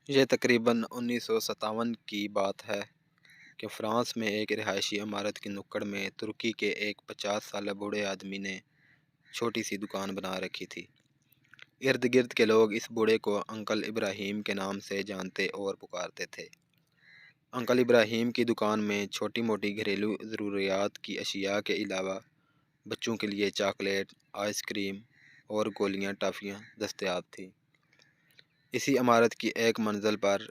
یہ تقریباً 1957 کی بات ہے کہ فرانس میں ایک رہائشی عمارت کی نکڑ میں ترکی کے ایک 50 سالہ بوڑھے آدمی نے چھوٹی سی دکان بنا رکھی تھی۔ ارد گرد کے لوگ اس بوڑھے کو انکل ابراہیم کے نام سے جانتے اور پکارتے تھے۔ انکل ابراہیم کی دکان میں چھوٹی موٹی گھریلو ضروریات کی اشیاء کے علاوہ بچوں کے لیے چاکلیٹ، آئس کریم اور گولیاں ٹافیاں دستیاب تھیں۔ اسی عمارت کی ایک منزل پر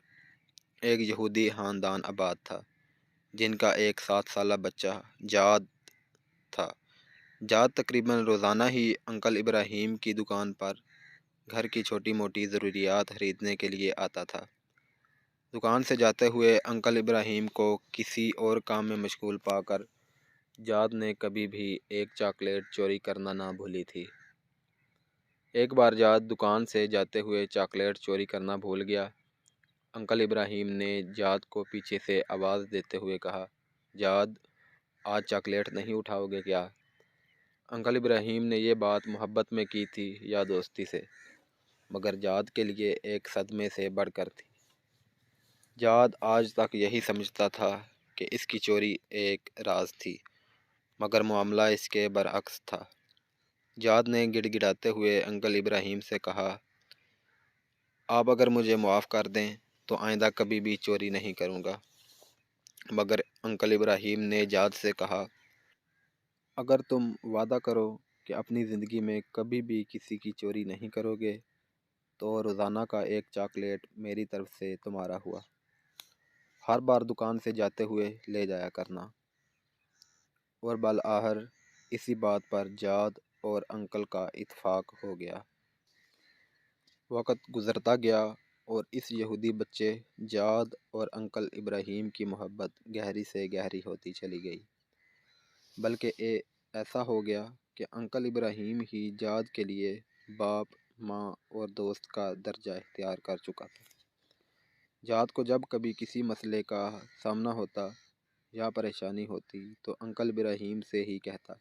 ایک یہودی خاندان آباد تھا جن کا ایک 7 سالہ بچہ جاد تھا۔ جاد تقریباً روزانہ ہی انکل ابراہیم کی دکان پر گھر کی چھوٹی موٹی ضروریات خریدنے کے لیے آتا تھا۔ دکان سے جاتے ہوئے انکل ابراہیم کو کسی اور کام میں مشغول پا کر جاد نے کبھی بھی ایک چاکلیٹ چوری کرنا نہ بھولی تھی۔ ایک بار جاد دکان سے جاتے ہوئے چاکلیٹ چوری کرنا بھول گیا۔ انکل ابراہیم نے جاد کو پیچھے سے آواز دیتے ہوئے کہا، جاد، آج چاکلیٹ نہیں اٹھاؤ گے کیا؟ انکل ابراہیم نے یہ بات محبت میں کی تھی یا دوستی سے، مگر جاد کے لیے ایک صدمے سے بڑھ کر تھی۔ جاد آج تک یہی سمجھتا تھا کہ اس کی چوری ایک راز تھی، مگر معاملہ اس کے برعکس تھا۔ جاد نے گڑ گڑاتے ہوئے انکل ابراہیم سے کہا، آپ اگر مجھے معاف کر دیں تو آئندہ کبھی بھی چوری نہیں کروں گا۔ مگر انکل ابراہیم نے جاد سے کہا، اگر تم وعدہ کرو کہ اپنی زندگی میں کبھی بھی کسی کی چوری نہیں کرو گے تو روزانہ کا ایک چاکلیٹ میری طرف سے تمہارا ہوا، ہر بار دکان سے جاتے ہوئے لے جایا کرنا۔ اور بالآخر اسی بات پر جاد اور انکل کا اتفاق ہو گیا۔ وقت گزرتا گیا اور اس یہودی بچے جاد اور انکل ابراہیم کی محبت گہری سے گہری ہوتی چلی گئی، بلکہ ایسا ہو گیا کہ انکل ابراہیم ہی جاد کے لیے باپ، ماں اور دوست کا درجہ اختیار کر چکا تھا۔ جاد کو جب کبھی کسی مسئلے کا سامنا ہوتا یا پریشانی ہوتی تو انکل ابراہیم سے ہی کہتا۔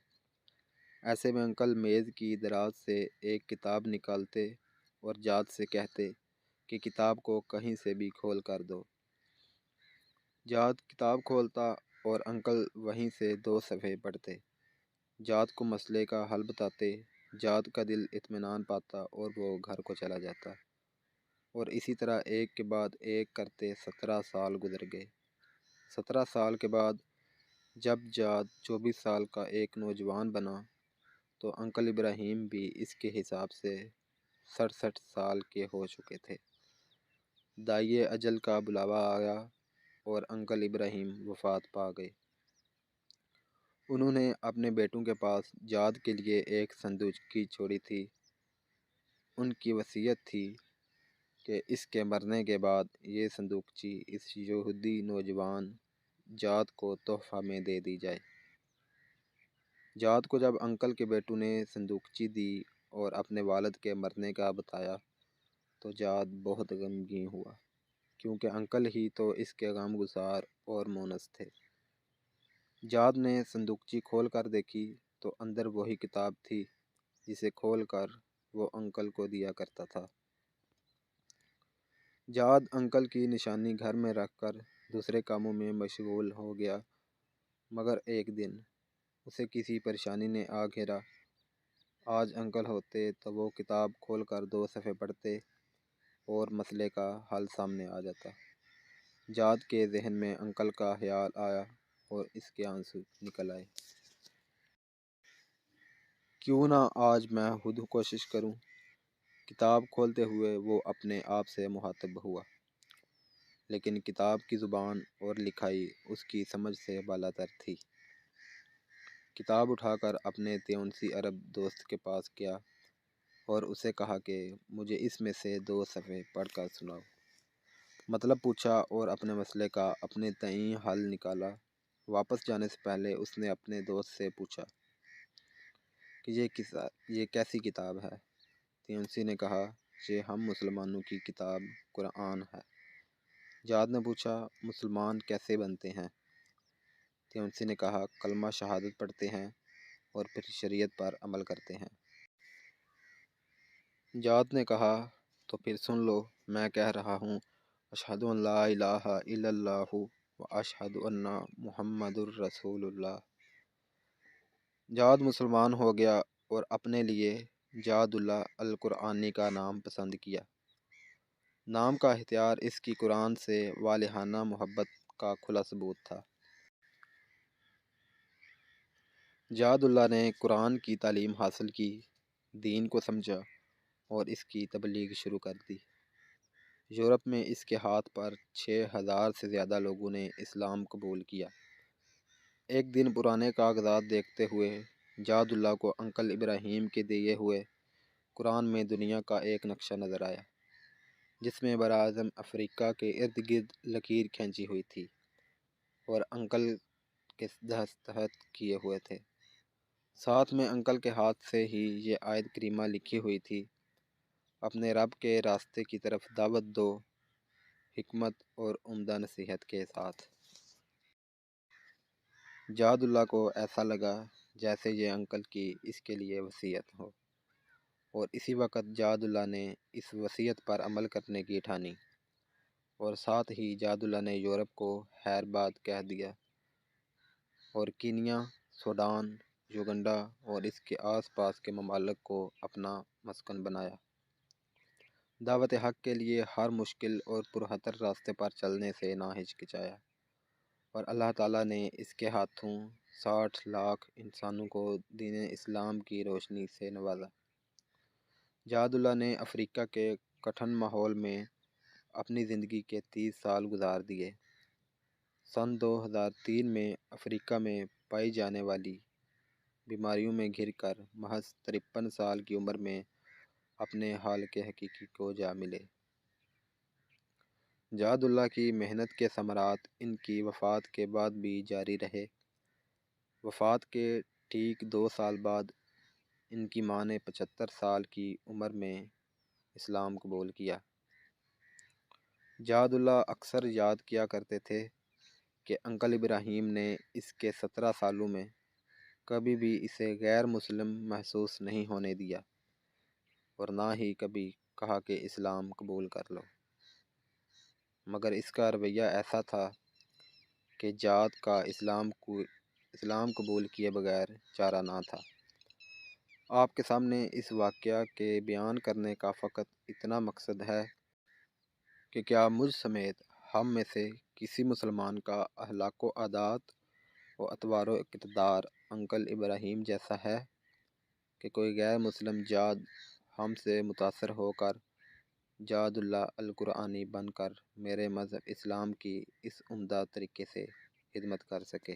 ایسے میں انکل میز کی دراز سے ایک کتاب نکالتے اور جاد سے کہتے کہ کتاب کو کہیں سے بھی کھول کر دو۔ جاد کتاب کھولتا اور انکل وہیں سے 2 صفحے پڑھتے، جاد کو مسئلے کا حل بتاتے، جاد کا دل اطمینان پاتا اور وہ گھر کو چلا جاتا۔ اور اسی طرح ایک کے بعد ایک کرتے 17 سال گزر گئے۔ 17 سال کے بعد جب جاد 24 سال کا ایک نوجوان بنا تو انکل ابراہیم بھی اس کے حساب سے 67 سال کے ہو چکے تھے۔ داعیِ اجل کا بلاوا آیا اور انکل ابراہیم وفات پا گئے۔ انہوں نے اپنے بیٹوں کے پاس جاد کے لیے ایک صندوقچی چھوڑی تھی۔ ان کی وصیت تھی کہ اس کے مرنے کے بعد یہ صندوقچی اس یہودی نوجوان جاد کو تحفہ میں دے دی جائے۔ جاد کو جب انکل کے بیٹوں نے صندوقچی دی اور اپنے والد کے مرنے کا بتایا تو جاد بہت غمگین ہوا، کیونکہ انکل ہی تو اس کے غم گسار اور مونس تھے۔ جاد نے صندوقچی کھول کر دیکھی تو اندر وہی کتاب تھی جسے کھول کر وہ انکل کو دیا کرتا تھا۔ جاد انکل کی نشانی گھر میں رکھ کر دوسرے کاموں میں مشغول ہو گیا، مگر ایک دن اسے کسی پریشانی نے آ گھیرا۔ آج انکل ہوتے تو وہ کتاب کھول کر 2 صفحے پڑھتے اور مسئلے کا حل سامنے آ جاتا۔ جاد کے ذہن میں انکل کا خیال آیا اور اس کے آنسو نکل آئے۔ کیوں نہ آج میں خود کوشش کروں؟ کتاب کھولتے ہوئے وہ اپنے آپ سے مخاطب ہوا، لیکن کتاب کی زبان اور لکھائی اس کی سمجھ سے بالاتر تھی۔ کتاب اٹھا کر اپنے تیونسی عرب دوست کے پاس گیا اور اسے کہا کہ مجھے اس میں سے 2 صفحے پڑھ کر سناؤ۔ مطلب پوچھا اور اپنے مسئلے کا اپنے تئیں حل نکالا۔ واپس جانے سے پہلے اس نے اپنے دوست سے پوچھا کہ یہ کیسی کتاب ہے؟ تیونسی نے کہا، یہ ہم مسلمانوں کی کتاب قرآن ہے۔ جاد نے پوچھا، مسلمان کیسے بنتے ہیں؟ تیونسی نے کہا، کلمہ شہادت پڑھتے ہیں اور پھر شریعت پر عمل کرتے ہیں۔ جاد نے کہا، تو پھر سن لو، میں کہہ رہا ہوں، اشہد ان لا الہ الا اللہ و اشہد ان محمد الرسول اللہ۔ جاد مسلمان ہو گیا اور اپنے لیے جاد اللہ القرآنی کا نام پسند کیا۔ نام کا اختیار اس کی قرآن سے والہانہ محبت کا کھلا ثبوت تھا۔ جاد اللہ نے قرآن کی تعلیم حاصل کی، دین کو سمجھا اور اس کی تبلیغ شروع کر دی۔ یورپ میں اس کے ہاتھ پر 6000 سے زیادہ لوگوں نے اسلام قبول کیا۔ ایک دن پرانے کاغذات دیکھتے ہوئے جاد اللہ کو انکل ابراہیم کے دیے ہوئے قرآن میں دنیا کا ایک نقشہ نظر آیا، جس میں براعظم افریقہ کے ارد گرد لکیر کھینچی ہوئی تھی اور انکل کے دستخط کیے ہوئے تھے۔ ساتھ میں انکل کے ہاتھ سے ہی یہ آیت کریمہ لکھی ہوئی تھی: اپنے رب کے راستے کی طرف دعوت دو، حکمت اور عمدہ نصیحت کے ساتھ۔ جاد اللہ کو ایسا لگا جیسے یہ انکل کی اس کے لیے وصیت ہو، اور اسی وقت جاد اللہ نے اس وصیت پر عمل کرنے کی ٹھانی، اور ساتھ ہی جاد اللہ نے یورپ کو خیر باد کہہ دیا اور کینیا، سوڈان، یوگنڈا اور اس کے آس پاس کے ممالک کو اپنا مسکن بنایا۔ دعوت حق کے لیے ہر مشکل اور پرخطر راستے پر چلنے سے نہ ہچکچایا، اور اللہ تعالیٰ نے اس کے ہاتھوں 60 لاکھ انسانوں کو دین اسلام کی روشنی سے نوازا۔ جاد اللہ نے افریقہ کے کٹھن ماحول میں اپنی زندگی کے 30 سال گزار دیے۔ سن 2003 میں افریقہ میں پائی جانے والی بیماریوں میں گھر کر محض 53 سال کی عمر میں اپنے حالق حقیقی کو جا ملے۔ جاد اللہ کی محنت کے ثمرات ان کی وفات کے بعد بھی جاری رہے۔ وفات کے ٹھیک 2 سال بعد ان کی ماں نے 75 سال کی عمر میں اسلام قبول کیا۔ جاد اللہ اکثر یاد کیا کرتے تھے کہ انکل ابراہیم نے اس کے 17 سالوں میں کبھی بھی اسے غیر مسلم محسوس نہیں ہونے دیا، اور نہ ہی کبھی کہا کہ اسلام قبول کر لو، مگر اس کا رویہ ایسا تھا کہ جاد کا اسلام قبول کیے بغیر چارہ نہ تھا۔ آپ کے سامنے اس واقعہ کے بیان کرنے کا فقط اتنا مقصد ہے کہ کیا مجھ سمیت ہم میں سے کسی مسلمان کا اخلاق و عادات و اطوار و اقتدار انکل ابراہیم جیسا ہے کہ کوئی غیر مسلم جاد ہم سے متاثر ہو کر جاد اللہ القرآنی بن کر میرے مذہب اسلام کی اس عمدہ طریقے سے خدمت کر سکے۔